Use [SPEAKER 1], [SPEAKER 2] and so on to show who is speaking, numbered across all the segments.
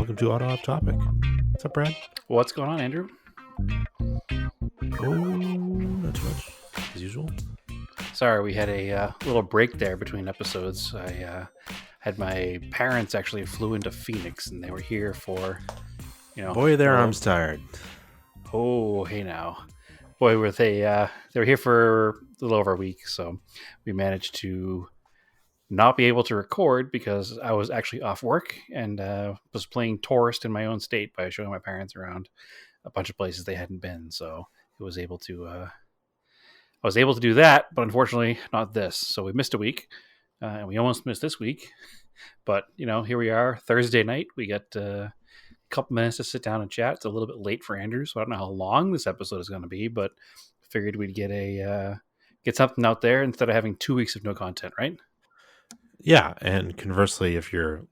[SPEAKER 1] welcome to Auto Off Topic. What's up, Brad?
[SPEAKER 2] What's going on, Andrew?
[SPEAKER 1] Oh, not too much, as usual.
[SPEAKER 2] Sorry, we had a little break there between episodes. I had my parents actually flew into Phoenix, and they were here for,
[SPEAKER 1] Boy, their arms tired.
[SPEAKER 2] Oh, hey now. Boy, were they were here for a little over a week, so we managed to not be able to record because I was actually off work and was playing tourist in my own state by showing my parents around a bunch of places they hadn't been. So I was able to do that, but unfortunately not this. So we missed a week, and we almost missed this week. But here we are, Thursday night. We got a couple minutes to sit down and chat. It's a little bit late for Andrew, so I don't know how long this episode is going to be, but figured we'd get something out there instead of having 2 weeks of no content, right?
[SPEAKER 1] Yeah, and conversely, if you're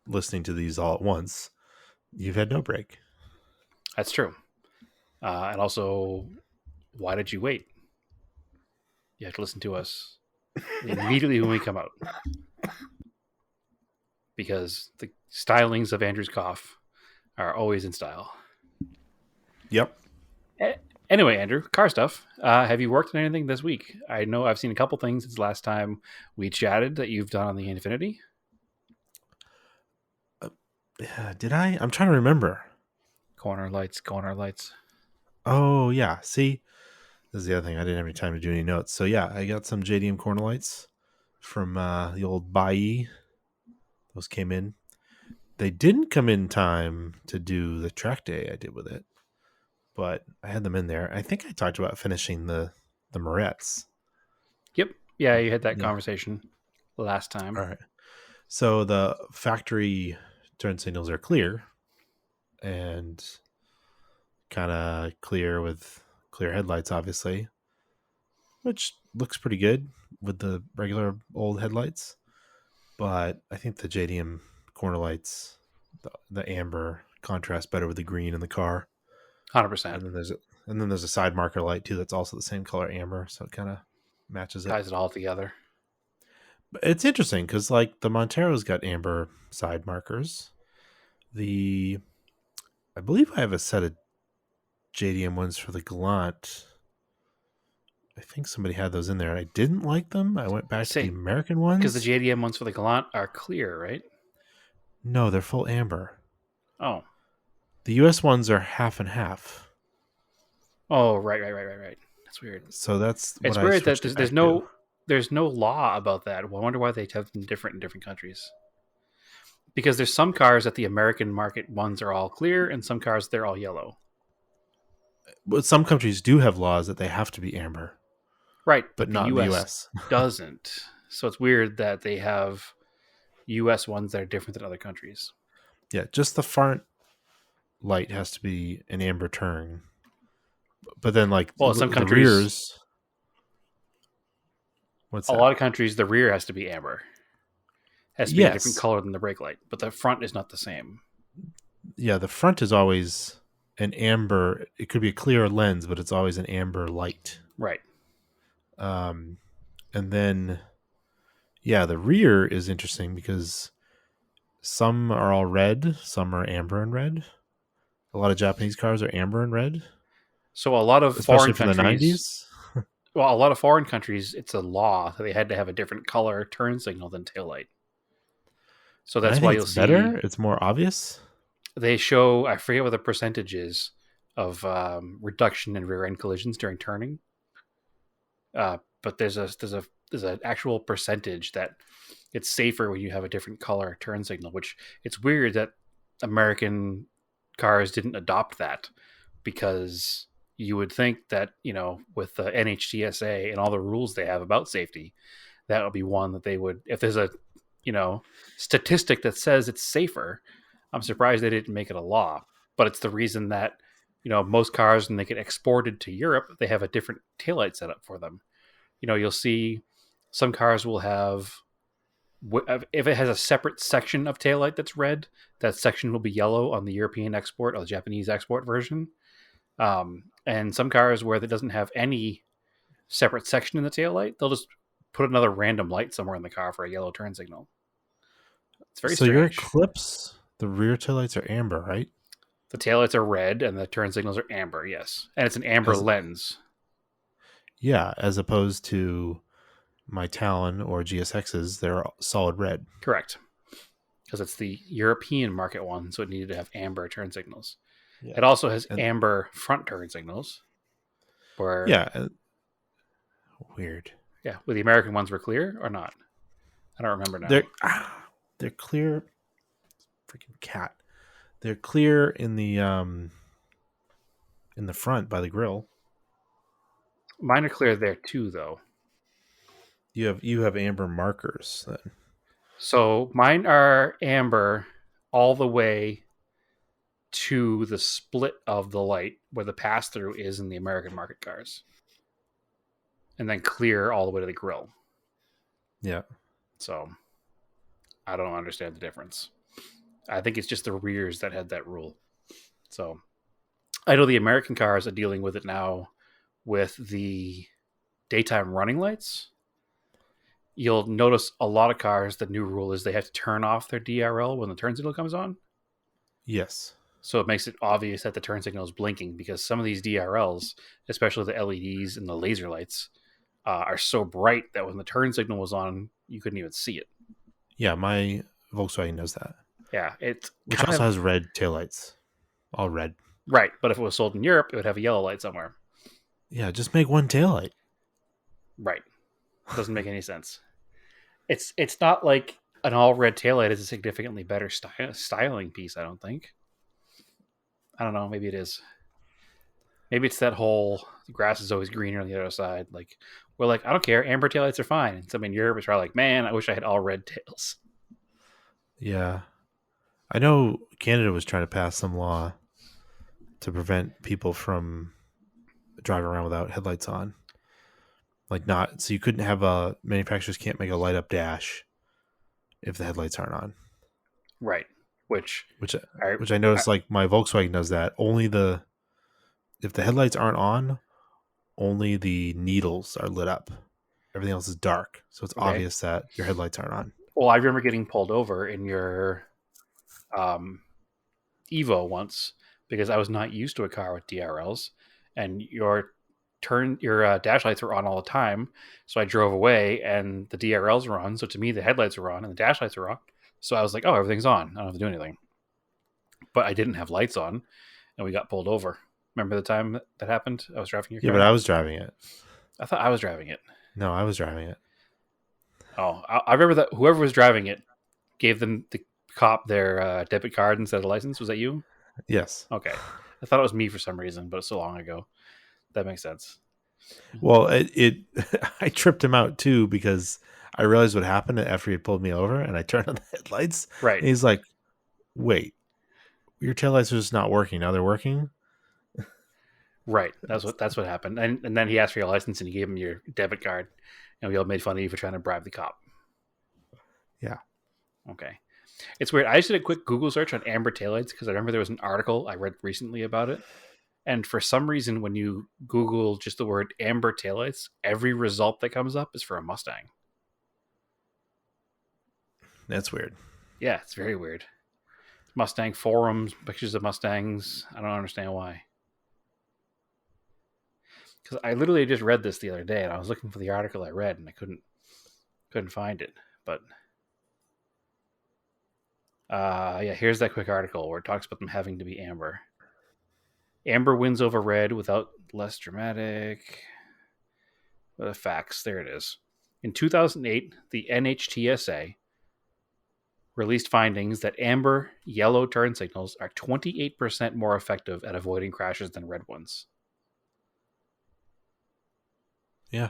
[SPEAKER 1] listening to these all at once, you've had no break.
[SPEAKER 2] That's true. And also, why did you wait? You have to listen to us immediately when we come out. Because the stylings of Andrew's cough are always in style.
[SPEAKER 1] Yep.
[SPEAKER 2] Anyway, Andrew, car stuff. Have you worked on anything this week? I know I've seen a couple things since last time we chatted that you've done on the Infinity.
[SPEAKER 1] Did I? I'm trying to remember.
[SPEAKER 2] Corner lights.
[SPEAKER 1] Oh, yeah. See, this is the other thing. I didn't have any time to do any notes. So, yeah, I got some JDM corner lights from the old Bailly. Those came in. They didn't come in time to do the track day I did with it, but I had them in there. I think I talked about finishing the Morettes.
[SPEAKER 2] Yep. Yeah, you had that conversation last time.
[SPEAKER 1] All right. So the factory turn signals are clear and kind of clear with clear headlights, obviously, which looks pretty good with the regular old headlights. But I think the JDM corner lights, the amber, contrast better with the green in the car.
[SPEAKER 2] 100%.
[SPEAKER 1] And then there's a side marker light too that's also the same color amber, so it kind of matches it.
[SPEAKER 2] Ties it all together.
[SPEAKER 1] But it's interesting because like the Montero's got amber side markers. I believe I have a set of JDM ones for the Galant. I think somebody had those in there, and I didn't like them. I went back to the American ones
[SPEAKER 2] because the JDM ones for the Galant are clear, right?
[SPEAKER 1] No, they're full amber.
[SPEAKER 2] Oh.
[SPEAKER 1] The US ones are half and half.
[SPEAKER 2] Oh, right. That's weird.
[SPEAKER 1] So it's
[SPEAKER 2] weird that there's no law about that. Well, I wonder why they have them different in different countries. Because there's some cars that the American market ones are all clear, and some cars they're all yellow.
[SPEAKER 1] But some countries do have laws that they have to be amber.
[SPEAKER 2] Right.
[SPEAKER 1] But not the US.
[SPEAKER 2] Doesn't. So it's weird that they have US ones that are different than other countries.
[SPEAKER 1] Yeah, just the front light has to be an amber turn. But then
[SPEAKER 2] some countries,
[SPEAKER 1] the rears.
[SPEAKER 2] What's that? A lot of countries the rear has to be amber. Has to be a different color than the brake light, but the front is not the same.
[SPEAKER 1] Yeah, the front is always an amber. It could be a clear lens, but it's always an amber light.
[SPEAKER 2] Right.
[SPEAKER 1] And then, the rear is interesting because some are all red, some are amber and red. A lot of Japanese cars are amber and red.
[SPEAKER 2] So a lot of foreign countries,
[SPEAKER 1] the 90s.
[SPEAKER 2] Well, a lot of foreign countries, it's a law that they had to have a different color turn signal than taillight. So that's why you'll see
[SPEAKER 1] better. It's more obvious.
[SPEAKER 2] They show, I forget what the percentage is of reduction in rear end collisions during turning. But there's an actual percentage that it's safer when you have a different color turn signal, which it's weird that American cars didn't adopt that, because you would think that, with the NHTSA and all the rules they have about safety, that would be one that they would, if there's a, statistic that says it's safer. I'm surprised they didn't make it a law, but it's the reason that, most cars, when they get exported to Europe, they have a different taillight setup for them. You'll see some cars will have, if it has a separate section of taillight that's red, that section will be yellow on the European export or the Japanese export version. And some cars where it doesn't have any separate section in the taillight, they'll just put another random light somewhere in the car for a yellow turn signal. It's very strange.
[SPEAKER 1] Your Eclipse, The rear taillights are amber, right?
[SPEAKER 2] The taillights are red and the turn signals are amber, yes. And it's an amber
[SPEAKER 1] As
[SPEAKER 2] lens.
[SPEAKER 1] Yeah, as opposed to my Talon or GSXs, they're solid red.
[SPEAKER 2] Correct. Because it's the European market one, so it needed to have amber turn signals.
[SPEAKER 1] Yeah.
[SPEAKER 2] It also has
[SPEAKER 1] And
[SPEAKER 2] amber front turn signals, where,
[SPEAKER 1] yeah, weird.
[SPEAKER 2] yeah, where the American ones were clear or not. I don't remember
[SPEAKER 1] They're
[SPEAKER 2] now.
[SPEAKER 1] they're clear. Freaking cat. They're clear in the front by the grill.
[SPEAKER 2] Mine are clear there too, though.
[SPEAKER 1] You have amber markers then.
[SPEAKER 2] So mine are amber all the way to the split of the light where the pass through is in the American market cars, and then clear all the way to the grill.
[SPEAKER 1] Yeah.
[SPEAKER 2] So I don't understand the difference. I think it's just the rears that had that rule. So I know the American cars are dealing with it now with the daytime running lights. You'll notice a lot of cars, the new rule is they have to turn off their DRL when the turn signal comes on.
[SPEAKER 1] Yes.
[SPEAKER 2] So it makes it obvious that the turn signal is blinking because some of these DRLs, especially the LEDs and the laser lights, are so bright that when the turn signal was on, you couldn't even see it.
[SPEAKER 1] Yeah, my Volkswagen does that.
[SPEAKER 2] Yeah, it's
[SPEAKER 1] Which
[SPEAKER 2] kind
[SPEAKER 1] also
[SPEAKER 2] of
[SPEAKER 1] has red taillights. All red.
[SPEAKER 2] right. But if it was sold in Europe, it would have a yellow light somewhere.
[SPEAKER 1] Yeah, just make one taillight.
[SPEAKER 2] Right. Doesn't make any sense. It's not like an all red taillight is a significantly better styling piece. I don't think. I don't know. Maybe it is. Maybe it's that whole the grass is always greener on the other side. Like we're like, I don't care. Amber taillights are fine. And some in Europe is probably like, man, I wish I had all red tails.
[SPEAKER 1] Yeah. I know Canada was trying to pass some law to prevent people from driving around without headlights on. Like not so you couldn't have manufacturers can't make a light up dash if the headlights aren't on.
[SPEAKER 2] Right. Which
[SPEAKER 1] Which
[SPEAKER 2] I,
[SPEAKER 1] which I
[SPEAKER 2] I
[SPEAKER 1] noticed like my Volkswagen does that. Only the if the headlights aren't on, only the needles are lit up. Everything else is dark. So it's
[SPEAKER 2] okay.
[SPEAKER 1] obvious that your headlights aren't on.
[SPEAKER 2] Well, I remember getting pulled over in your um, Evo once because I was not used to a car with DRLs, and your dash lights were on all the time. So I drove away, and the DRLs were on. So to me, the headlights were on and the dash lights were on. So I was like, "Oh, everything's on. I don't have to do anything." But I didn't have lights on, and we got pulled over. Remember the time that happened? I was driving your
[SPEAKER 1] Yeah, but
[SPEAKER 2] car.
[SPEAKER 1] I was driving it.
[SPEAKER 2] I thought I was driving it.
[SPEAKER 1] No, I was driving it.
[SPEAKER 2] Oh, I remember that whoever was driving it gave them the cop their debit card instead of license. Was that you?
[SPEAKER 1] Yes.
[SPEAKER 2] Okay. I thought it was me for some reason, but it's so long ago. That makes sense.
[SPEAKER 1] Well, it I tripped him out too because I realized what happened after he had pulled me over, and I turned on the headlights,
[SPEAKER 2] Right.
[SPEAKER 1] and he's like, "Wait, your taillights are just not working. Now they're working."
[SPEAKER 2] Right. That's what happened. And then he asked for your license and you gave him your debit card. And we all made fun of you for trying to bribe the cop.
[SPEAKER 1] Yeah.
[SPEAKER 2] Okay. It's weird. I just did a quick Google search on amber taillights because I remember there was an article I read recently about it. And for some reason, when you Google just the word amber taillights, every result that comes up is for a Mustang.
[SPEAKER 1] That's weird.
[SPEAKER 2] Yeah, it's very weird. Mustang forums, pictures of Mustangs. I don't understand why. Because I literally just read this the other day and I was looking for the article I read and I couldn't find it. But yeah, here's that quick article where it talks about them having to be amber. Amber wins over red without less dramatic. Facts. There it is. In 2008, the NHTSA released findings that amber yellow turn signals are 28% more effective at avoiding crashes than red ones.
[SPEAKER 1] Yeah.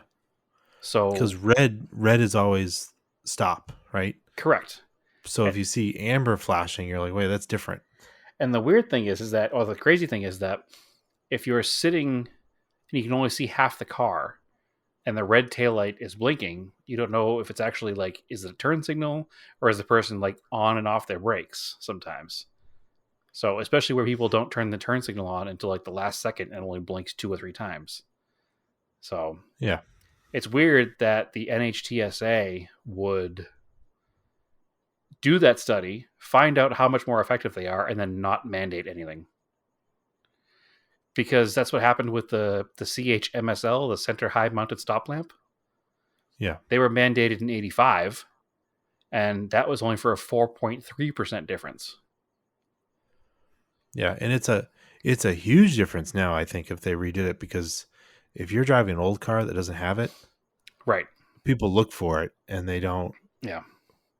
[SPEAKER 2] So,
[SPEAKER 1] Because red is always stop, right?
[SPEAKER 2] correct.
[SPEAKER 1] So if you see amber flashing, you're like, wait, that's different.
[SPEAKER 2] And the weird thing is that, or the crazy thing is that if you're sitting and you can only see half the car and the red taillight is blinking, you don't know if it's actually like, is it a turn signal or is the person like on and off their brakes sometimes? So, especially where people don't turn the turn signal on until like the last second and only blinks 2 or 3 times. So,
[SPEAKER 1] Yeah.
[SPEAKER 2] it's weird that the NHTSA would do that study, find out how much more effective they are, and then not mandate anything. Because that's what happened with the CHMSL, the center high mounted stop lamp.
[SPEAKER 1] Yeah.
[SPEAKER 2] They were mandated in 85, and that was only for a 4.3% difference.
[SPEAKER 1] Yeah, and it's a huge difference now, I think, if they redid it, because if you're driving an old car that doesn't have it,
[SPEAKER 2] Right.
[SPEAKER 1] people look for it and they don't.
[SPEAKER 2] Yeah.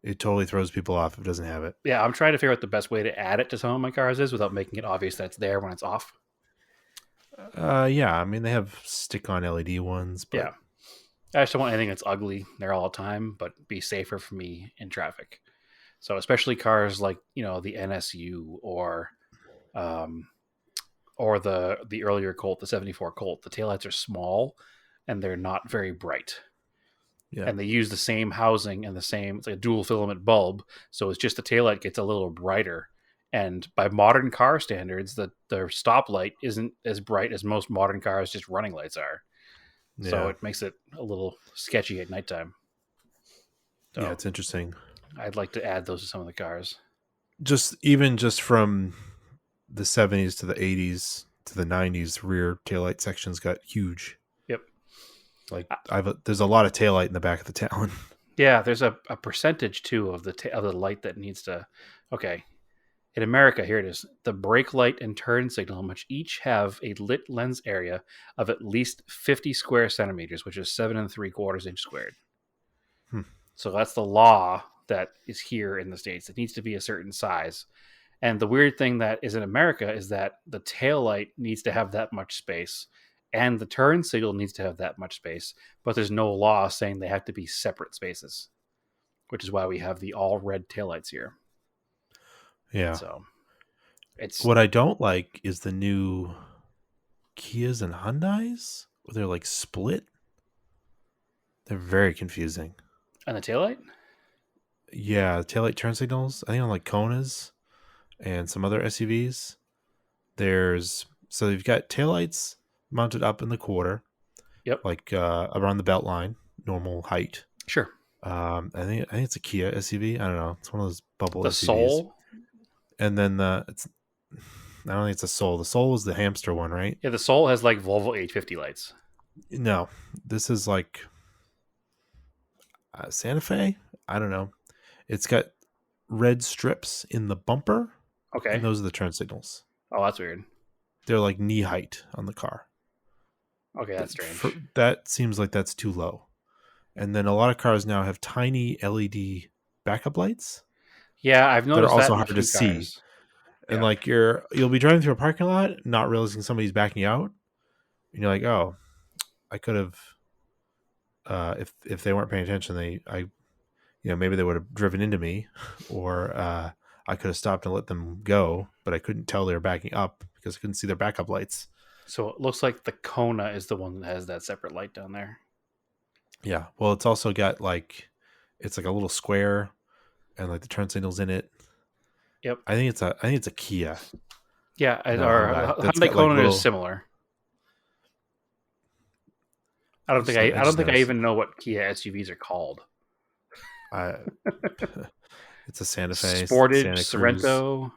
[SPEAKER 1] It totally throws people off if it doesn't have it.
[SPEAKER 2] Yeah, I'm trying to figure out the best way to add it to some of my cars is without making it obvious that it's there when it's off.
[SPEAKER 1] Yeah, I mean they have stick-on LED ones, but
[SPEAKER 2] Yeah. I just don't want anything that's ugly there all the time, but be safer for me in traffic. So especially cars like, the NSU um, or the earlier Colt, the 74 Colt, the taillights are small and they're not very bright.
[SPEAKER 1] yeah,
[SPEAKER 2] And they use the same housing and it's like a dual filament bulb. So it's just the taillight gets a little brighter. And by modern car standards, the stoplight isn't as bright as most modern cars just running lights are. So
[SPEAKER 1] yeah,
[SPEAKER 2] it makes it a little sketchy at nighttime.
[SPEAKER 1] yeah.
[SPEAKER 2] So
[SPEAKER 1] It's interesting.
[SPEAKER 2] I'd like to add those to some of the cars.
[SPEAKER 1] Just from the 70s to the 80s to the 90s, rear taillight sections got huge.
[SPEAKER 2] Yep.
[SPEAKER 1] Like there's a lot of taillight in the back of the Talon.
[SPEAKER 2] Yeah, there's a percentage too of the light that needs to. Okay, in America, here it is: the brake light and turn signal must each have a lit lens area of at least 50 square centimeters, which is 7.75 inch squared.
[SPEAKER 1] Hmm.
[SPEAKER 2] So that's the law that is here in the States. It needs to be a certain size. And the weird thing that is in America is that the tail light needs to have that much space and the turn signal needs to have that much space, but there's no law saying they have to be separate spaces, which is why we have the all red taillights here.
[SPEAKER 1] Yeah.
[SPEAKER 2] So it's
[SPEAKER 1] What I don't like is the new Kias and Hyundais, where they're like split. They're very confusing.
[SPEAKER 2] and the taillight.
[SPEAKER 1] Yeah, taillight turn signals. I think on like Konas and some other SUVs. So you've got taillights mounted up in the quarter,
[SPEAKER 2] Yep.
[SPEAKER 1] like around the belt line, normal height.
[SPEAKER 2] Sure.
[SPEAKER 1] I think it's a Kia SUV. I don't know. It's one of those bubble
[SPEAKER 2] The
[SPEAKER 1] SUVs.
[SPEAKER 2] Soul.
[SPEAKER 1] And then I don't think it's a Soul. The Soul is the hamster one, right?
[SPEAKER 2] Yeah, the Soul has like Volvo 850 lights.
[SPEAKER 1] No, this is like Santa Fe. I don't know. It's got red strips in the bumper,
[SPEAKER 2] Okay.
[SPEAKER 1] and those are the turn signals.
[SPEAKER 2] Oh, that's weird.
[SPEAKER 1] They're like knee height on the car.
[SPEAKER 2] Okay, that's strange.
[SPEAKER 1] That seems like that's too low. And then a lot of cars now have tiny LED backup lights
[SPEAKER 2] Yeah, I've
[SPEAKER 1] that are
[SPEAKER 2] noticed that
[SPEAKER 1] also
[SPEAKER 2] in a
[SPEAKER 1] hard to
[SPEAKER 2] few
[SPEAKER 1] see.
[SPEAKER 2] cars.
[SPEAKER 1] And
[SPEAKER 2] Yeah.
[SPEAKER 1] like you'll be driving through a parking lot, not realizing somebody's backing out, and you're like, oh, I could have. If they weren't paying attention, maybe they would have driven into me, or I could have stopped and let them go, but I couldn't tell they were backing up because I couldn't see their backup lights.
[SPEAKER 2] So it looks like the Kona is the one that has that separate light down there.
[SPEAKER 1] Yeah, well, it's also got it's like a little square, and like the turn signals in it.
[SPEAKER 2] Yep.
[SPEAKER 1] I think it's a Kia.
[SPEAKER 2] Yeah,
[SPEAKER 1] No,
[SPEAKER 2] or
[SPEAKER 1] Hyundai. That's
[SPEAKER 2] Hyundai
[SPEAKER 1] got like
[SPEAKER 2] Kona is
[SPEAKER 1] little.
[SPEAKER 2] similar. I don't think
[SPEAKER 1] I
[SPEAKER 2] I don't
[SPEAKER 1] just
[SPEAKER 2] think I
[SPEAKER 1] noticed.
[SPEAKER 2] even know what Kia SUVs are called.
[SPEAKER 1] I, it's a Santa Fe,
[SPEAKER 2] Sportage,
[SPEAKER 1] Santa Cruz.
[SPEAKER 2] Sorrento.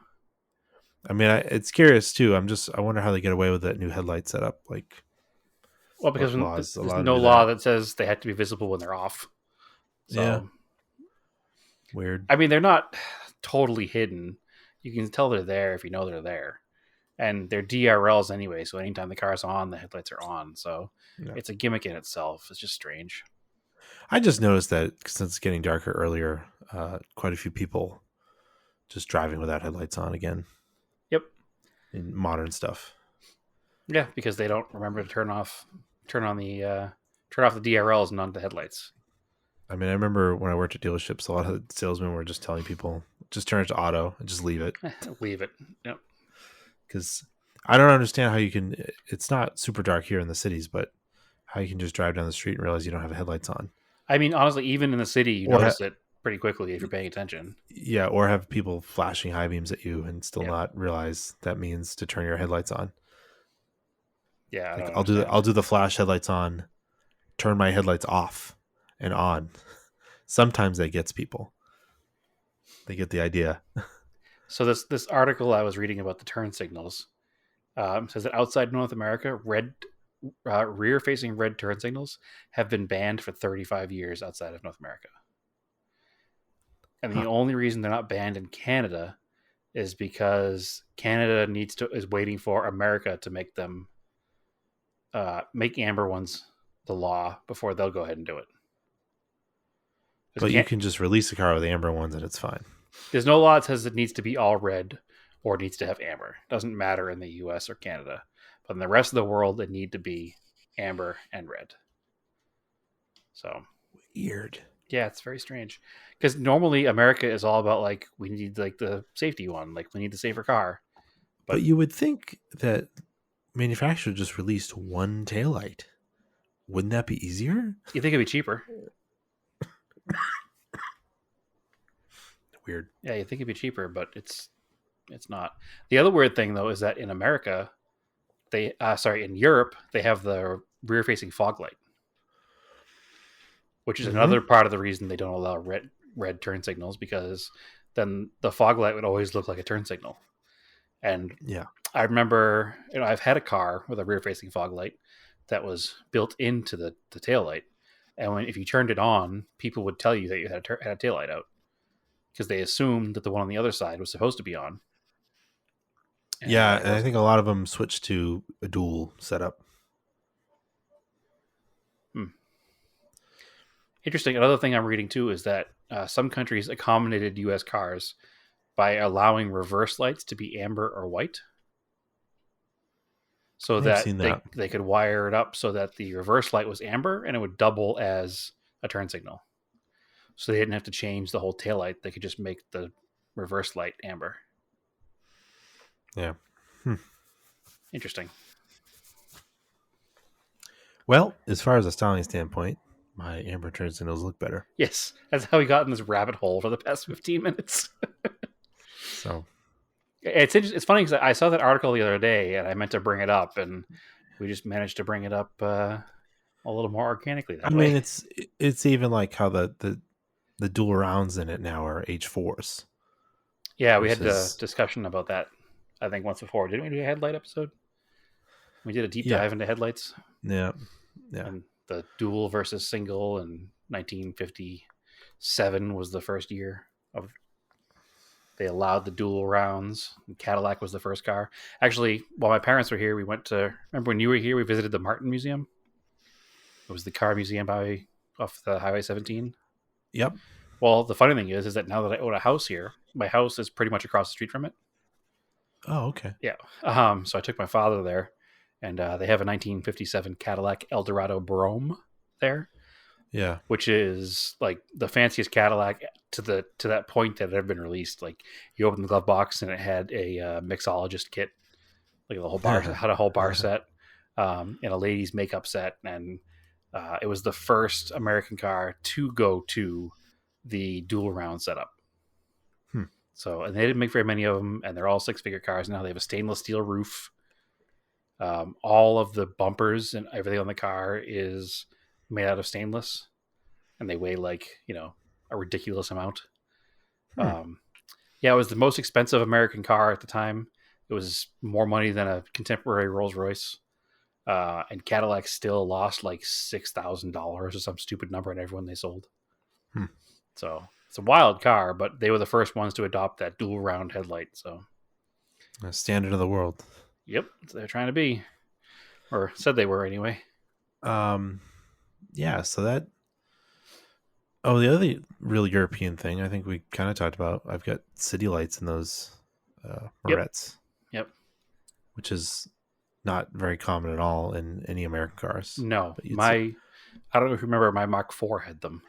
[SPEAKER 1] I mean, it's curious too. I wonder how they get away with that new headlight setup. Like,
[SPEAKER 2] Well, because
[SPEAKER 1] what laws
[SPEAKER 2] there's
[SPEAKER 1] allow to
[SPEAKER 2] no
[SPEAKER 1] do
[SPEAKER 2] law
[SPEAKER 1] that?
[SPEAKER 2] that says they have to be visible when they're off.
[SPEAKER 1] Yeah,
[SPEAKER 2] So,
[SPEAKER 1] weird.
[SPEAKER 2] I mean, they're not totally hidden. You can tell they're there if you know they're there. And they're DRLs anyway, so anytime the car's on, the headlights are on. So
[SPEAKER 1] Yeah.
[SPEAKER 2] it's a gimmick in itself. It's just strange.
[SPEAKER 1] I just noticed that since it's getting darker earlier, quite a few people just driving without headlights on again.
[SPEAKER 2] Yep.
[SPEAKER 1] In modern stuff.
[SPEAKER 2] Yeah, because they don't remember to turn off the DRLs and on the headlights.
[SPEAKER 1] I mean, I remember when I worked at dealerships, a lot of the salesmen were just telling people, just turn it to auto and just leave it.
[SPEAKER 2] Leave it. Yep.
[SPEAKER 1] Because I don't understand how you can. It's not super dark here in the cities, but how you can just drive down the street and realize you don't have headlights on.
[SPEAKER 2] I mean, honestly, even in the city, you
[SPEAKER 1] Or
[SPEAKER 2] notice it pretty quickly if you're paying attention.
[SPEAKER 1] Yeah, or have people flashing high beams at you and still
[SPEAKER 2] Yep.
[SPEAKER 1] not realize that means to turn your headlights on.
[SPEAKER 2] Yeah, I
[SPEAKER 1] Like
[SPEAKER 2] don't
[SPEAKER 1] I'll
[SPEAKER 2] understand.
[SPEAKER 1] do the flash headlights on, turn my headlights off and on. Sometimes that gets people. They get the idea.
[SPEAKER 2] So this article I was reading about the turn signals says that outside North America, red rear-facing red turn signals have been banned for 35 years outside of North America, and the
[SPEAKER 1] Huh.
[SPEAKER 2] only reason they're not banned in Canada is because Canada is waiting for America to make them make amber ones the law before they'll go ahead and do it.
[SPEAKER 1] But you can just release a car with amber ones and it's fine.
[SPEAKER 2] There's no law that says it needs to be all red or it needs to have amber. It doesn't matter in the US or Canada. But in the rest of the world, they need to be amber and red. So,
[SPEAKER 1] Weird.
[SPEAKER 2] yeah, it's very strange. Because normally America is all about, like, we need, like, the safety one. Like, we need the safer car.
[SPEAKER 1] But you would think that manufacturer just released one taillight. Wouldn't that be easier?
[SPEAKER 2] You think it'd be cheaper.
[SPEAKER 1] Weird.
[SPEAKER 2] Yeah, you think it'd be cheaper, but it's not. The other weird thing, though, is that in America, in Europe, they have the rear-facing fog light, which is another part of the reason they don't allow red turn signals, because then the fog light would always look like a turn signal. And
[SPEAKER 1] Yeah.
[SPEAKER 2] I remember, I've had a car with a rear-facing fog light that was built into the tail light, and if you turned it on, people would tell you that you had a tail light out because they assumed that the one on the other side was supposed to be on.
[SPEAKER 1] And I think a lot of them switched to a dual setup.
[SPEAKER 2] Interesting. Another thing I'm reading too is that some countries accommodated U.S. cars by allowing reverse lights to be amber or white, so that they could wire it up so that the reverse light was amber and it would double as a turn signal. So they didn't have to change the whole taillight. They could just make the reverse light amber.
[SPEAKER 1] Yeah.
[SPEAKER 2] Interesting.
[SPEAKER 1] Well, as far as a styling standpoint, my amber turn signals look better.
[SPEAKER 2] Yes, that's how we got in this rabbit hole for the past 15 minutes.
[SPEAKER 1] So
[SPEAKER 2] it's funny because I saw that article the other day and I meant to bring it up, and we just managed to bring it up a little more organically that way.
[SPEAKER 1] I mean, it's even like how the dual rounds in it now are H4s.
[SPEAKER 2] Yeah, we had a discussion about that, I think, once before. Didn't we do a headlight episode? We did a deep dive into headlights.
[SPEAKER 1] Yeah.
[SPEAKER 2] And the dual versus single, and 1957 was the first year of they allowed the dual rounds. And Cadillac was the first car. Actually, while my parents were here, we went to, remember when you were here, we visited the Martin Museum? It was the car museum off the Highway 17.
[SPEAKER 1] Yep.
[SPEAKER 2] Well, the funny thing is that now that I own a house here, my house is pretty much across the street from it.
[SPEAKER 1] Oh, okay.
[SPEAKER 2] Yeah. So I took my father there, and they have a 1957 Cadillac Eldorado Brougham there.
[SPEAKER 1] Yeah.
[SPEAKER 2] Which is like the fanciest Cadillac to that point that had ever been released. Like, you open the glove box and it had a mixologist kit, like the whole bar, had a whole bar set, and a lady's makeup set, and it was the first American car to go to the dual round setup. So, and they didn't make very many of them, and they're all 6-figure cars now. They have a stainless steel roof. All of the bumpers and everything on the car is made out of stainless, and they weigh like, a ridiculous amount. Yeah, it was the most expensive American car at the time. It was more money than a contemporary Rolls Royce. And Cadillac still lost like $6,000 or some stupid number on everyone they sold. So it's a wild car, but they were the first ones to adopt that dual round headlight. So
[SPEAKER 1] a standard of the world.
[SPEAKER 2] Yep, they're trying to be, or said they were anyway.
[SPEAKER 1] Yeah. So that. Oh, the other real European thing I think we kind of talked about. I've got city lights in those Morettes.
[SPEAKER 2] Yep.
[SPEAKER 1] Which is not very common at all in any American cars.
[SPEAKER 2] No, I don't know if you remember, my Mark IV had them.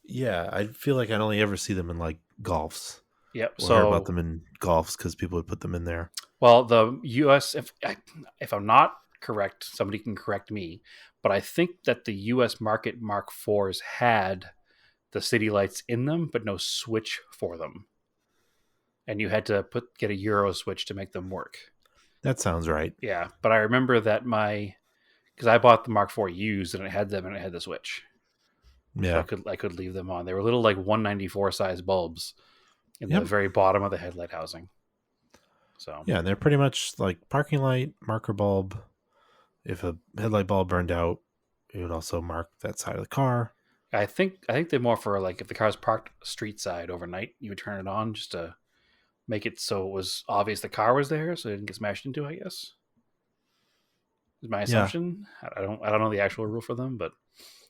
[SPEAKER 1] Yeah, I feel like I only ever see them in like Golfs.
[SPEAKER 2] Yep.
[SPEAKER 1] So hear about them in Golfs because people would put them in there.
[SPEAKER 2] Well, the U.S. If I'm not correct, somebody can correct me, but I think that the U.S. market Mark IVs had the city lights in them, but no switch for them, and you had to get a Euro switch to make them work.
[SPEAKER 1] That sounds right.
[SPEAKER 2] Yeah, but I remember that because I bought the Mark IV used, and it had them, and it had the switch.
[SPEAKER 1] Yeah,
[SPEAKER 2] so I could leave them on. They were little like 194 size bulbs, in the
[SPEAKER 1] Yep.
[SPEAKER 2] very bottom of the headlight housing. So
[SPEAKER 1] Yeah, and they're pretty much like parking light, marker bulb. If a headlight bulb burned out, it would also mark that side of the car.
[SPEAKER 2] I think they're more for like if the car's parked street side overnight, you would turn it on just to make it so it was obvious the car was there, so it didn't get smashed into. I guess is my
[SPEAKER 1] Yeah,
[SPEAKER 2] assumption. I don't know the actual rule for them, but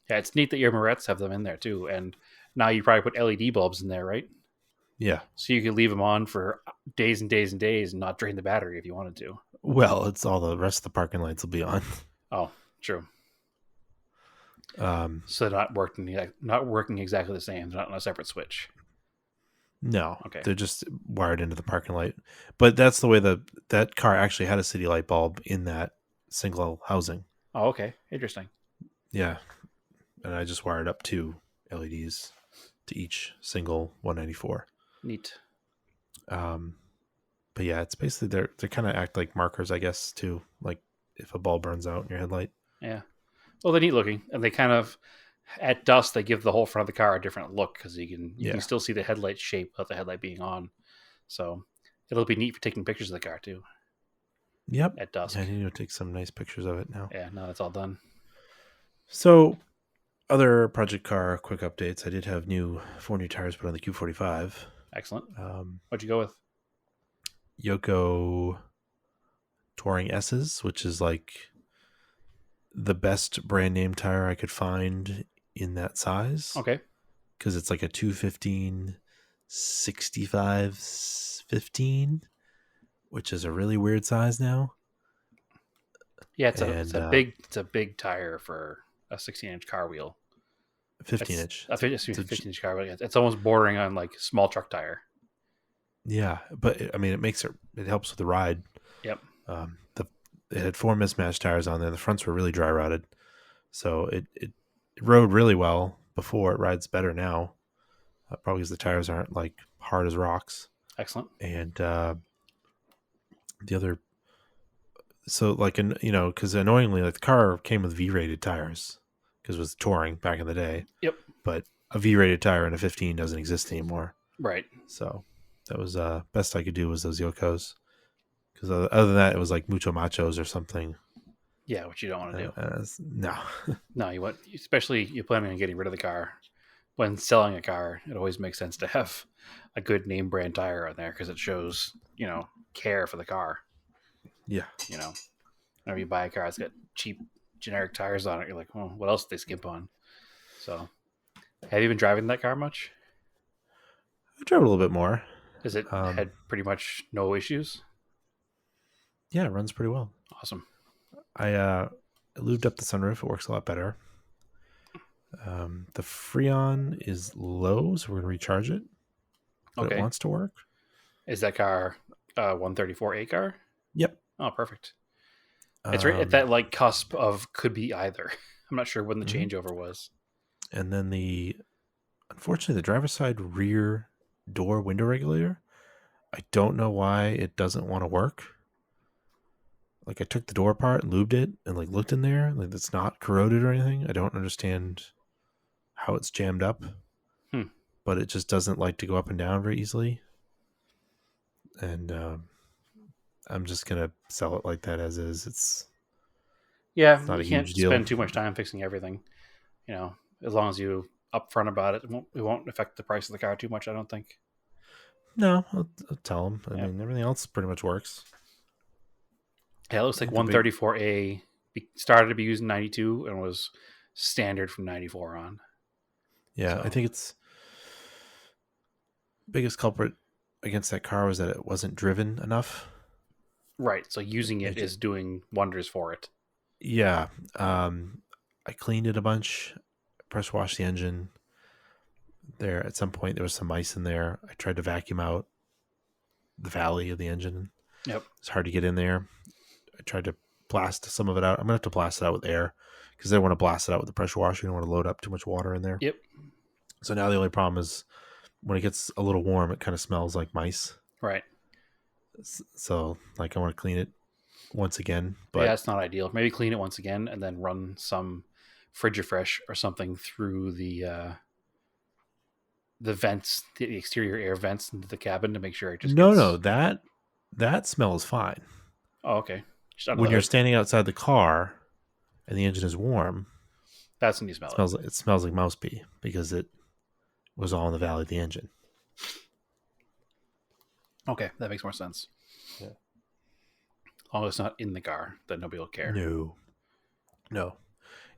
[SPEAKER 2] yeah, it's neat that your Morettes have them in there too. And now you probably put LED bulbs in there, right?
[SPEAKER 1] yeah.
[SPEAKER 2] So you could leave them on for days and days and days and not drain the battery if you wanted to.
[SPEAKER 1] Well, it's all the rest of the parking lights will be on.
[SPEAKER 2] Oh, true.
[SPEAKER 1] Um,
[SPEAKER 2] So they're not working exactly the same. They're not on a separate switch.
[SPEAKER 1] no,
[SPEAKER 2] Okay.
[SPEAKER 1] they're just wired into the parking light. But that's the way that car actually had a city light bulb in that single housing.
[SPEAKER 2] Oh, okay. Interesting.
[SPEAKER 1] Yeah, and I just wired up two LEDs to each single 194.
[SPEAKER 2] Neat.
[SPEAKER 1] Um, but yeah, it's basically they kind of act like markers, I guess, too. Like if a bulb burns out in your headlight.
[SPEAKER 2] Yeah. Well, they're neat looking, and they kind of at dusk they give the whole front of the car a different look because you can
[SPEAKER 1] Yeah.
[SPEAKER 2] still see the headlight shape without the headlight being on. So it'll be neat for taking pictures of the car too
[SPEAKER 1] Yep.
[SPEAKER 2] at
[SPEAKER 1] Yeah, I
[SPEAKER 2] dusk.
[SPEAKER 1] need to take some nice pictures of it now.
[SPEAKER 2] Yeah. Now that's all done.
[SPEAKER 1] So other project car quick updates. I did have four new tires put on the Q45.
[SPEAKER 2] Excellent.
[SPEAKER 1] Um,
[SPEAKER 2] What'd you go with?
[SPEAKER 1] Yoko Touring S's, which is like the best brand name tire I could find in that size
[SPEAKER 2] Okay.
[SPEAKER 1] because it's like a 215 65 15, which is a really weird size now.
[SPEAKER 2] Yeah, it's
[SPEAKER 1] And
[SPEAKER 2] a big tire for a 16-inch car wheel.
[SPEAKER 1] 15
[SPEAKER 2] It's
[SPEAKER 1] inch.
[SPEAKER 2] a
[SPEAKER 1] It's a,
[SPEAKER 2] 15-inch car wheel. It's almost bordering on like small truck tire.
[SPEAKER 1] yeah, but I mean, it helps with the ride.
[SPEAKER 2] Yep.
[SPEAKER 1] The it had four mismatched tires on there. The fronts were really dry rotted, so it rode really well before. It rides better now, probably because the tires aren't like hard as rocks.
[SPEAKER 2] Excellent.
[SPEAKER 1] And the other, so like because annoyingly, like the car came with V-rated tires because it was touring back in the day,
[SPEAKER 2] Yep.
[SPEAKER 1] but a V-rated tire in a 15 doesn't exist anymore.
[SPEAKER 2] Right.
[SPEAKER 1] So that was best I could do was those Yokos. Because other than that, it was like Mucho Machos or something.
[SPEAKER 2] Yeah, which you don't want to do.
[SPEAKER 1] No.
[SPEAKER 2] No, you want, especially you're planning on getting rid of the car. When selling a car, it always makes sense to have a good name brand tire on there because it shows, care for the car.
[SPEAKER 1] Yeah.
[SPEAKER 2] Whenever you buy a car, it's got cheap generic tires on it. You're like, well, what else did they skimp on? So, have you been driving that car much?
[SPEAKER 1] I drove a little bit more.
[SPEAKER 2] Has it
[SPEAKER 1] Um,
[SPEAKER 2] had pretty much no issues?
[SPEAKER 1] yeah, it runs pretty well.
[SPEAKER 2] Awesome.
[SPEAKER 1] I lubed up the sunroof. It works a lot better. The Freon is low, so we're going to recharge it, but it
[SPEAKER 2] Okay.
[SPEAKER 1] wants to work.
[SPEAKER 2] Is that car a 134A car?
[SPEAKER 1] Yep.
[SPEAKER 2] Oh, perfect. It's right at
[SPEAKER 1] Um,
[SPEAKER 2] that like cusp of could be either. I'm not sure when the
[SPEAKER 1] mhm.
[SPEAKER 2] changeover was.
[SPEAKER 1] And then unfortunately, the driver's side rear door window regulator, I don't know why it doesn't want to work. Like I took the door apart and lubed it and like looked in there, like it's not corroded or anything. I don't understand how it's jammed up,
[SPEAKER 2] Hmm.
[SPEAKER 1] but it just doesn't like to go up and down very easily. And I'm just gonna sell it like that as is.
[SPEAKER 2] Yeah,
[SPEAKER 1] It's not
[SPEAKER 2] you
[SPEAKER 1] a huge
[SPEAKER 2] can't
[SPEAKER 1] deal.
[SPEAKER 2] spend too much time fixing everything. As long as you upfront about it, it won't affect the price of the car too much. I don't think.
[SPEAKER 1] No, I'll tell them. I
[SPEAKER 2] Yeah.
[SPEAKER 1] mean, everything else pretty much works.
[SPEAKER 2] Yeah, it
[SPEAKER 1] I
[SPEAKER 2] looks like
[SPEAKER 1] think the big
[SPEAKER 2] 134A started to be used in 92 and was standard from 94 on.
[SPEAKER 1] Yeah, I
[SPEAKER 2] So,
[SPEAKER 1] think it's biggest culprit against that car was that it wasn't driven enough.
[SPEAKER 2] right. So using it
[SPEAKER 1] It just,
[SPEAKER 2] is doing wonders for it.
[SPEAKER 1] yeah. I cleaned it a bunch, pressure washed the engine. There at some point there was some ice in there. I tried to vacuum out the valley of the engine.
[SPEAKER 2] Yep.
[SPEAKER 1] It's hard to get in there. I tried to blast some of it out. I'm gonna have to blast it out with air because I don't want to blast it out with the pressure washer. You don't want to load up too much water in there.
[SPEAKER 2] Yep.
[SPEAKER 1] So now the only problem is when it gets a little warm, it kind of smells like mice.
[SPEAKER 2] Right.
[SPEAKER 1] So like I want to clean it once again,
[SPEAKER 2] Yeah,
[SPEAKER 1] but
[SPEAKER 2] it's not ideal. Maybe clean it once again and then run some Frigifresh or something through the vents, the exterior air vents into the cabin to make sure it just
[SPEAKER 1] No,
[SPEAKER 2] gets.
[SPEAKER 1] that smell is fine.
[SPEAKER 2] Oh, okay. Just under the
[SPEAKER 1] When you're
[SPEAKER 2] hood.
[SPEAKER 1] standing outside the car and the engine is warm,
[SPEAKER 2] That's when you smell it.
[SPEAKER 1] it smells like mouse pee because it was all in the valley of the engine.
[SPEAKER 2] Okay, that makes more sense.
[SPEAKER 1] Yeah.
[SPEAKER 2] As long as it's not in the car, then nobody will care.
[SPEAKER 1] No, no.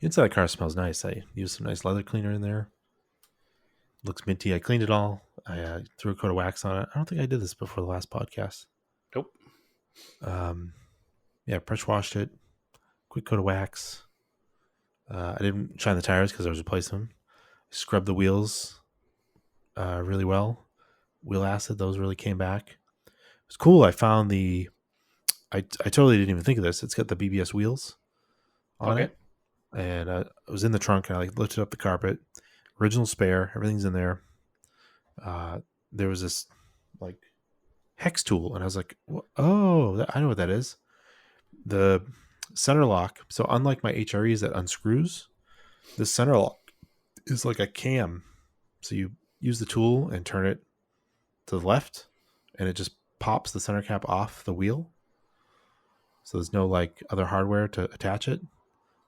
[SPEAKER 1] Inside the car smells nice. I used some nice leather cleaner in there. Looks minty. I cleaned it all. I threw a coat of wax on it. I don't think I did this before the last podcast.
[SPEAKER 2] Nope.
[SPEAKER 1] Um, yeah, pressure washed it. Quick coat of wax. I didn't shine the tires because I was replacing them. Scrubbed the wheels really well. Wheel acid, those really came back. It was cool. I found I totally didn't even think of this. It's got the BBS wheels on
[SPEAKER 2] Okay.
[SPEAKER 1] it. And I was in the trunk and I lifted up the carpet. Original spare. Everything's in there. There was this like hex tool. And I was like, oh, I know what that is. The center lock. So unlike my HREs that unscrews, the center lock is like a cam. So you use the tool and turn it to the left, and it just pops the center cap off the wheel. So there's no like other hardware to attach it.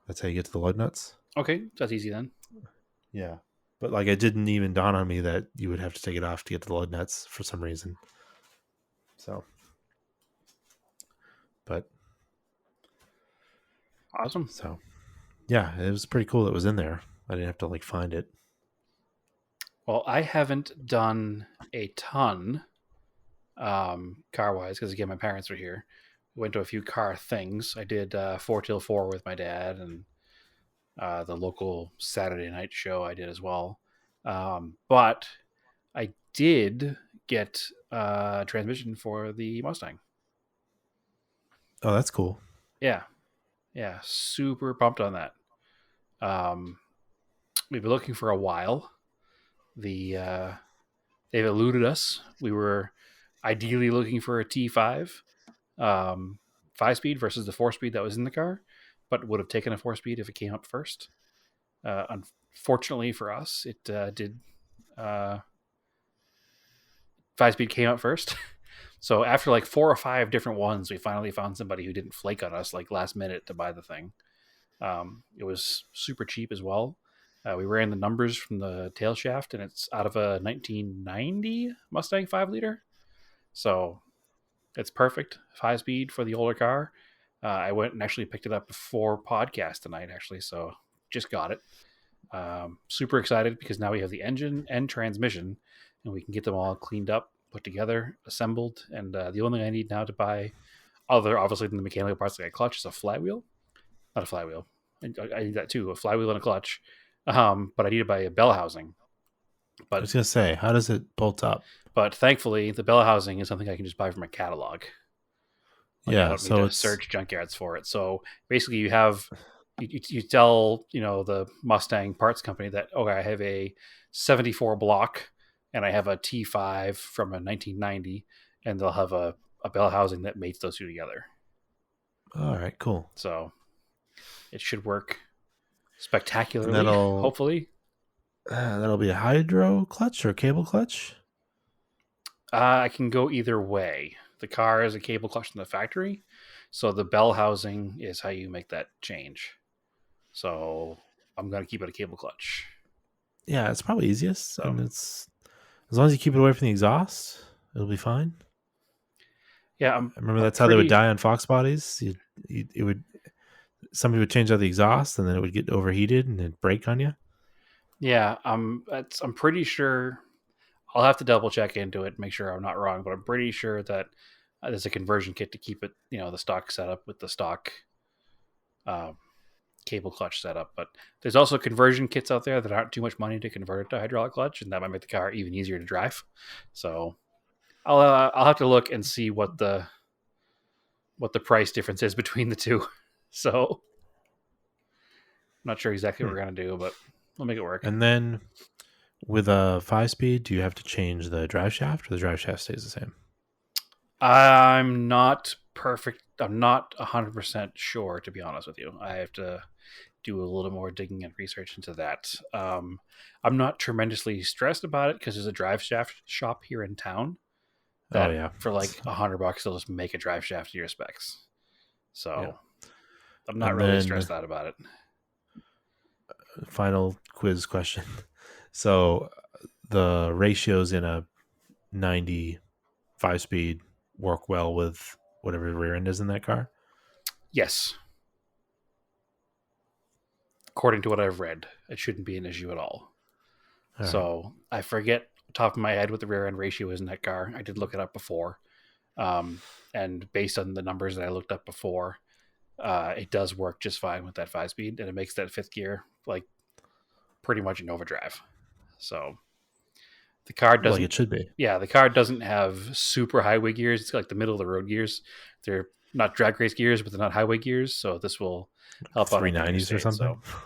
[SPEAKER 1] That's how you get to the lug nuts.
[SPEAKER 2] Okay, that's easy then.
[SPEAKER 1] Yeah. But like it didn't even dawn on me that you would have to take it off to get to the lug nuts for some reason. So, but
[SPEAKER 2] Awesome.
[SPEAKER 1] so yeah, it was pretty cool. It was in there. I didn't have to like find it.
[SPEAKER 2] Well, I haven't done a ton car wise because again, my parents are here. We went to a few car things. I did 4 till 4 with my dad and the local Saturday night show I did as well. But I did get a transmission for the Mustang.
[SPEAKER 1] Oh, that's cool.
[SPEAKER 2] Yeah, yeah, super pumped on that. Um, we've been looking for a while. They've eluded us. We were ideally looking for a T5, 5 speed versus the 4 speed that was in the car, but would have taken a 4 speed if it came up first. Unfortunately for us, it did. 5 speed came up first. So after like 4 or 5 different ones, we finally found somebody who didn't flake on us like last minute to buy the thing. It was super cheap as well. We ran the numbers from the tail shaft, and it's out of a 1990 Mustang 5 liter. So it's perfect 5 speed for the older car. I went and actually picked it up before podcast tonight, actually. So just got it. Super excited because now we have the engine and transmission, and we can get them all cleaned up, put together, assembled. And the only thing I need now to buy, other obviously than the mechanical parts like a clutch, is a flywheel. Not a flywheel. I need that too, a flywheel and a clutch. But I need to buy a bell housing.
[SPEAKER 1] I
[SPEAKER 2] But
[SPEAKER 1] was gonna say, how does it bolt up?
[SPEAKER 2] but thankfully, the bell housing is something I can just buy from a catalog. Like I
[SPEAKER 1] Yeah,
[SPEAKER 2] don't need
[SPEAKER 1] so
[SPEAKER 2] to
[SPEAKER 1] it's
[SPEAKER 2] search junkyards for it. So basically, you tell the Mustang parts company that okay, I have a 74 block and I have a T5 from a 1990, and they'll have a bell housing that mates those two together.
[SPEAKER 1] all right, cool.
[SPEAKER 2] So it should work
[SPEAKER 1] And
[SPEAKER 2] spectacularly, hopefully.
[SPEAKER 1] that'll be a hydro clutch or a cable clutch.
[SPEAKER 2] I can go either way. The car is a cable clutch in the factory, so the bell housing is how you make that change. So I'm going to keep it a cable clutch.
[SPEAKER 1] Yeah, it's probably easiest,
[SPEAKER 2] So
[SPEAKER 1] and it's as long as you keep it away from the exhaust, it'll be fine.
[SPEAKER 2] yeah,
[SPEAKER 1] I remember
[SPEAKER 2] I'm
[SPEAKER 1] that's how they would
[SPEAKER 2] pretty
[SPEAKER 1] die on Fox bodies. It would somebody would change out the exhaust, and then it would get overheated and it'd break on you.
[SPEAKER 2] yeah, I'm pretty sure I'll have to double check into it, make sure I'm not wrong, but I'm pretty sure that there's a conversion kit to keep it, the stock setup with the stock um, cable clutch setup. But there's also conversion kits out there that aren't too much money to convert it to hydraulic clutch, and that might make the car even easier to drive. So I'll have to look and see what the price difference is between the two. So I'm not sure exactly what
[SPEAKER 1] Hmm.
[SPEAKER 2] we're gonna do, but we'll make it work.
[SPEAKER 1] And then with a 5 speed, do you have to change the drive shaft, or the drive shaft stays the same?
[SPEAKER 2] I'm not perfect. I'm not 100% sure, to be honest with you. I have to do a little more digging and research into that. I'm not tremendously stressed about it because there's a drive shaft shop here in town
[SPEAKER 1] Oh
[SPEAKER 2] that
[SPEAKER 1] yeah,
[SPEAKER 2] for like $100 they'll just make a drive shaft to your specs.
[SPEAKER 1] yeah.
[SPEAKER 2] So I'm not
[SPEAKER 1] And
[SPEAKER 2] really
[SPEAKER 1] then
[SPEAKER 2] stressed out about it.
[SPEAKER 1] final quiz question. So the ratios in a 95 speed work well with whatever rear end is in that car.
[SPEAKER 2] Yes, according to what I've read, it shouldn't be an issue at all.
[SPEAKER 1] All right.
[SPEAKER 2] So I forget top of my head what the rear end ratio is in that car. I did look it up before, um, and based on the numbers that I looked up before, it does work just fine with that 5 speed, and it makes that fifth gear like pretty much an overdrive. So the car
[SPEAKER 1] Like
[SPEAKER 2] doesn't,
[SPEAKER 1] it should be.
[SPEAKER 2] yeah, the car doesn't have super highway gears. It's like the middle of the road gears. They're not drag race gears, but they're not highway gears. So this will help out on the
[SPEAKER 1] 390s or
[SPEAKER 2] interstate.
[SPEAKER 1] something.
[SPEAKER 2] So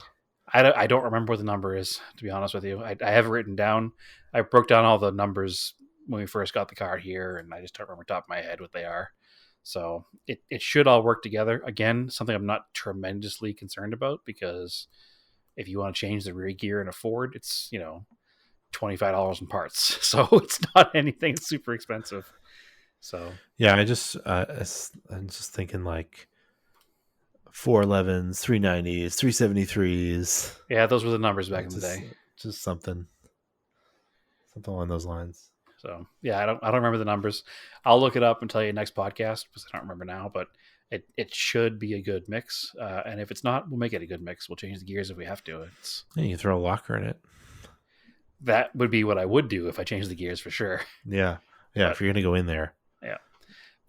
[SPEAKER 2] I don't remember what the number is, to be honest with you. I have it written down. I broke down all the numbers when we first got the car here, and I just don't remember top of my head what they are. So it should all work together. Again, something I'm not tremendously concerned about because if you want to change the rear gear in a Ford, it's, $25 in parts. So it's not anything super expensive. So
[SPEAKER 1] Yeah, I'm just thinking like 411s, 390s, 373s.
[SPEAKER 2] yeah, those were the numbers back in the
[SPEAKER 1] Just
[SPEAKER 2] day.
[SPEAKER 1] just something along those lines.
[SPEAKER 2] So yeah, I don't remember the numbers. I'll look it up and tell you next podcast because I don't remember now. But it should be a good mix. And if it's not, we'll make it a good mix. We'll change the gears if we have to.
[SPEAKER 1] Yeah, you throw a locker in it.
[SPEAKER 2] That would be what I would do if I changed the gears for sure.
[SPEAKER 1] Yeah. Yeah,
[SPEAKER 2] But
[SPEAKER 1] if you're gonna go in there.
[SPEAKER 2] yeah,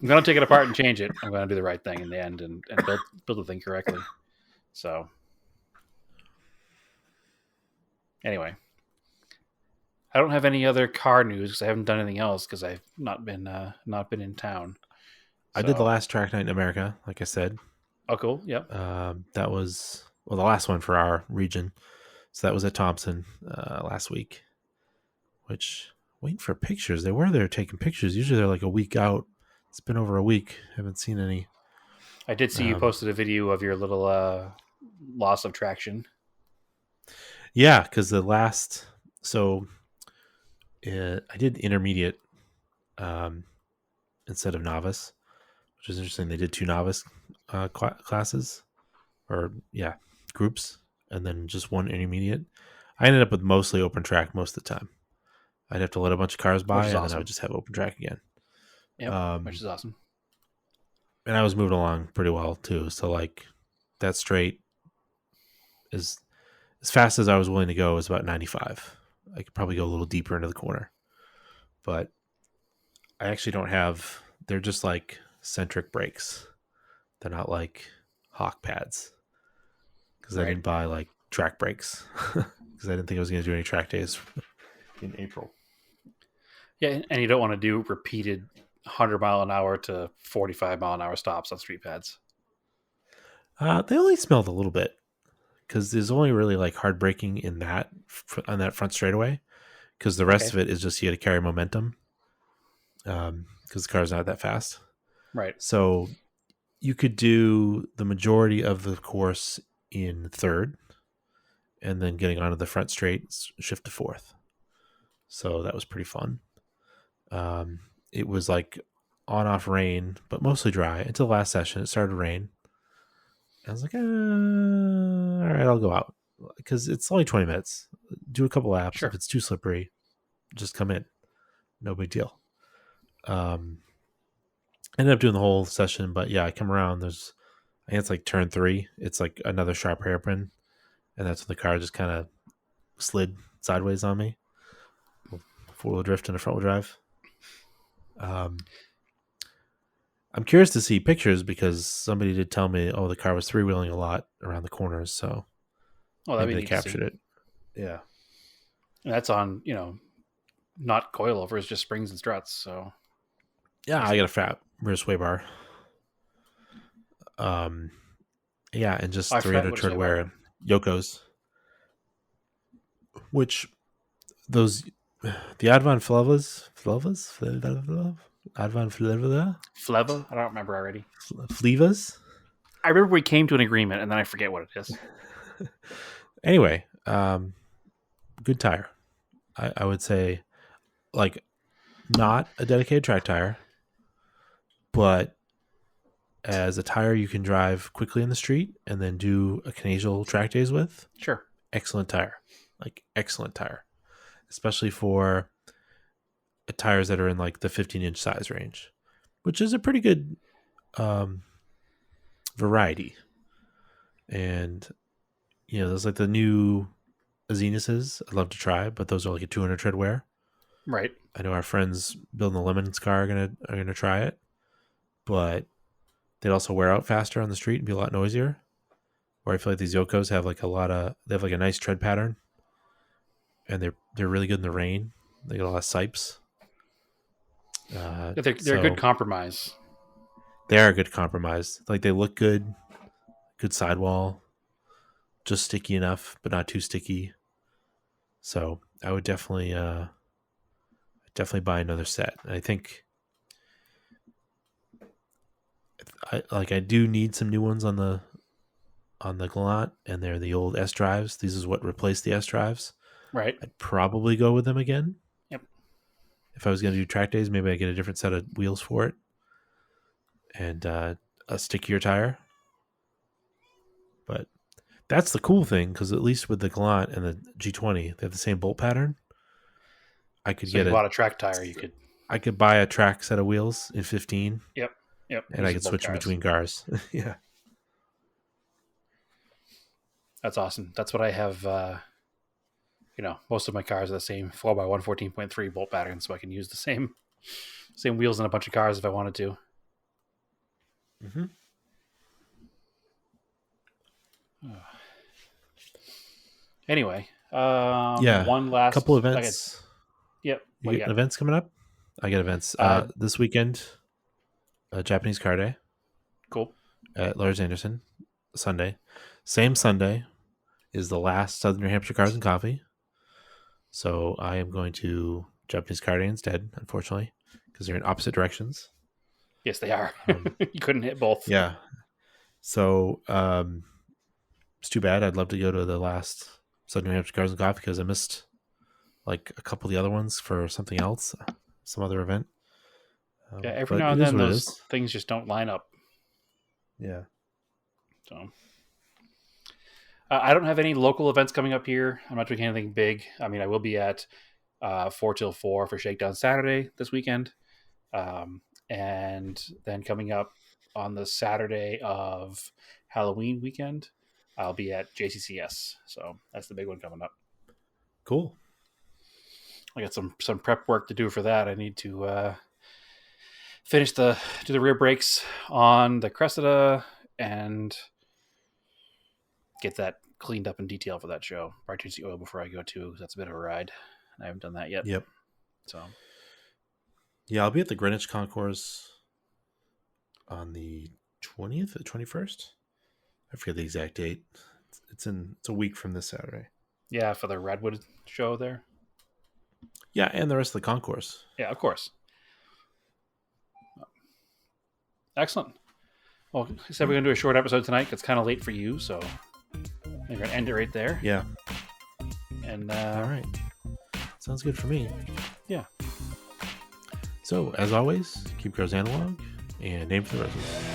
[SPEAKER 2] I'm gonna take it apart and change it. I'm gonna do the right thing in the end and build the thing correctly. So anyway, I don't have any other car news because I haven't done anything else because I've not been in town.
[SPEAKER 1] I did the
[SPEAKER 2] So
[SPEAKER 1] last track night in America, like I said.
[SPEAKER 2] oh cool, yep.
[SPEAKER 1] That was the last one for our region. So that was at Thompson last week. Which waiting for pictures. They were there taking pictures. Usually they're like a week out. It's been over a week. Haven't seen any.
[SPEAKER 2] I did see you posted a video of your little loss of traction.
[SPEAKER 1] Yeah, because the last I did intermediate instead of novice, which is interesting. They did two novice classes, or yeah, groups, and then just one intermediate. I ended up with mostly open track most of the time. I'd have to let a bunch of cars
[SPEAKER 2] Which
[SPEAKER 1] by,
[SPEAKER 2] is
[SPEAKER 1] and then I
[SPEAKER 2] awesome.
[SPEAKER 1] would just have open track again.
[SPEAKER 2] Yep, which is awesome.
[SPEAKER 1] And I was moving along pretty well too. So like that straight is as fast as I was willing to go was about 95. I could probably go a little deeper into the corner, but I actually don't have. They're just like centric brakes. They're not like hawk pads because I
[SPEAKER 2] Right.
[SPEAKER 1] didn't buy like track brakes because I didn't think I was going to do any track days in April.
[SPEAKER 2] Yeah, and you don't want to do repeated 100-mile-an-hour to 45-mile-an-hour stops on street pads.
[SPEAKER 1] They only smelled a little bit because there's only really like hard braking in that on that front straightaway because the rest
[SPEAKER 2] Okay.
[SPEAKER 1] of it is just you got to carry momentum because the car's not that fast.
[SPEAKER 2] Right.
[SPEAKER 1] So you could do the majority of the course in third and then getting onto the front straight, shift to fourth. So that was pretty fun. It was like on off rain, but mostly dry until the last session. It started to rain. I was like, all right, I'll go out because it's only 20 minutes. Do a couple laps. If
[SPEAKER 2] Sure.
[SPEAKER 1] it's too slippery, just come in. No big deal. Ended up doing the whole session, but yeah, I come around. I think it's like turn 3. It's like another sharp hairpin, and that's when the car just kind of slid sideways on me. 4-wheel drift and a front wheel drive. I'm curious to see pictures because somebody did tell me, the car was 3-wheeling a lot around the corners, so
[SPEAKER 2] Oh, that'd
[SPEAKER 1] maybe
[SPEAKER 2] be
[SPEAKER 1] they
[SPEAKER 2] neat to see.
[SPEAKER 1] captured it. Yeah.
[SPEAKER 2] And that's on, not coilovers, just springs and struts. So
[SPEAKER 1] Yeah, I got a fat rear sway bar. Yeah, and just
[SPEAKER 2] I forgot
[SPEAKER 1] 300
[SPEAKER 2] what
[SPEAKER 1] tread
[SPEAKER 2] sway
[SPEAKER 1] wear
[SPEAKER 2] bar.
[SPEAKER 1] and Yokos, which those the Advan
[SPEAKER 2] Fleva? I don't remember already.
[SPEAKER 1] Flevas.
[SPEAKER 2] I remember we came to an agreement, and then I forget what it is.
[SPEAKER 1] Anyway, good tire. I would say, like, not a dedicated track tire, but as a tire you can drive quickly in the street and then do occasional track days with.
[SPEAKER 2] Sure.
[SPEAKER 1] Excellent tire. Like, excellent tire. Especially for tires that are in like the 15-inch size range, which is a pretty good variety. And there's like the new Zenuses I'd love to try, but those are like a 200 tread wear.
[SPEAKER 2] Right.
[SPEAKER 1] I know our friends building the Lemons car are gonna try it, but they'd also wear out faster on the street and be a lot noisier. Where I feel like these Yokos have like they have like a nice tread pattern, and they're really good in the rain. They get a lot of sipes.
[SPEAKER 2] They're a good
[SPEAKER 1] So
[SPEAKER 2] compromise.
[SPEAKER 1] they are a good compromise. Like, they look good, good sidewall, just sticky enough, but not too sticky. So I would definitely buy another set. I think I do need some new ones on the Galant, and they're the old S drives. These is what replaced the S drives.
[SPEAKER 2] Right.
[SPEAKER 1] I'd probably go with them again.
[SPEAKER 2] Yep.
[SPEAKER 1] If I was going to do track days, maybe I get a different set of wheels for it and a stickier tire. But that's the cool thing, because at least with the Galant and the G20, they have the same bolt pattern. I could
[SPEAKER 2] So
[SPEAKER 1] get
[SPEAKER 2] you bought a track tire, you could.
[SPEAKER 1] I could buy a track set of wheels in 15.
[SPEAKER 2] Yep.
[SPEAKER 1] And I could switch in between cars. Yeah.
[SPEAKER 2] That's awesome. That's what I have. Most of my cars are the same 4x1 14.3 bolt pattern, so I can use the same wheels in a bunch of cars if I wanted to.
[SPEAKER 1] Mm-hmm.
[SPEAKER 2] Anyway,
[SPEAKER 1] Yeah.
[SPEAKER 2] one last
[SPEAKER 1] couple events.
[SPEAKER 2] Yep.
[SPEAKER 1] You get events coming up? I get events. This weekend, Japanese Car Day
[SPEAKER 2] Cool.
[SPEAKER 1] at Lars Anderson, Sunday. Same Sunday is the last Southern New Hampshire Cars and Coffee. So I am going to Japanese Car Day instead, unfortunately, because they're in opposite directions.
[SPEAKER 2] Yes, they are. You couldn't hit both.
[SPEAKER 1] Yeah. So it's too bad. I'd love to go to the last Southern New Hampshire Cars and Coffee because I missed like a couple of the other ones for something else, some other event.
[SPEAKER 2] Yeah, every now and then those things just don't line up.
[SPEAKER 1] Yeah.
[SPEAKER 2] So I don't have any local events coming up here. I'm not doing anything big. I mean, I will be at 4 till 4 for Shakedown Saturday this weekend. And then coming up on the Saturday of Halloween weekend, I'll be at JCCS. So that's the big one coming up.
[SPEAKER 1] Cool.
[SPEAKER 2] I got some prep work to do for that. I need to do the rear brakes on the Cressida and get that cleaned up in detail for that show. Probably change the oil before I go too, because that's a bit of a ride. I haven't done that yet.
[SPEAKER 1] Yep.
[SPEAKER 2] So
[SPEAKER 1] yeah, I'll be at the Greenwich Concourse on the 20th or 21st. I forget the exact date. It's a week from this Saturday.
[SPEAKER 2] Yeah, for the Redwood show there.
[SPEAKER 1] Yeah, and the rest of the concourse.
[SPEAKER 2] Yeah, of course. Excellent. Well, I said we're going to do a short episode tonight. It's kind of late for you, so we're going to end it right there.
[SPEAKER 1] Yeah.
[SPEAKER 2] And
[SPEAKER 1] all right. Sounds good for me.
[SPEAKER 2] Yeah.
[SPEAKER 1] So, as always, keep cars analog and aim for the roses.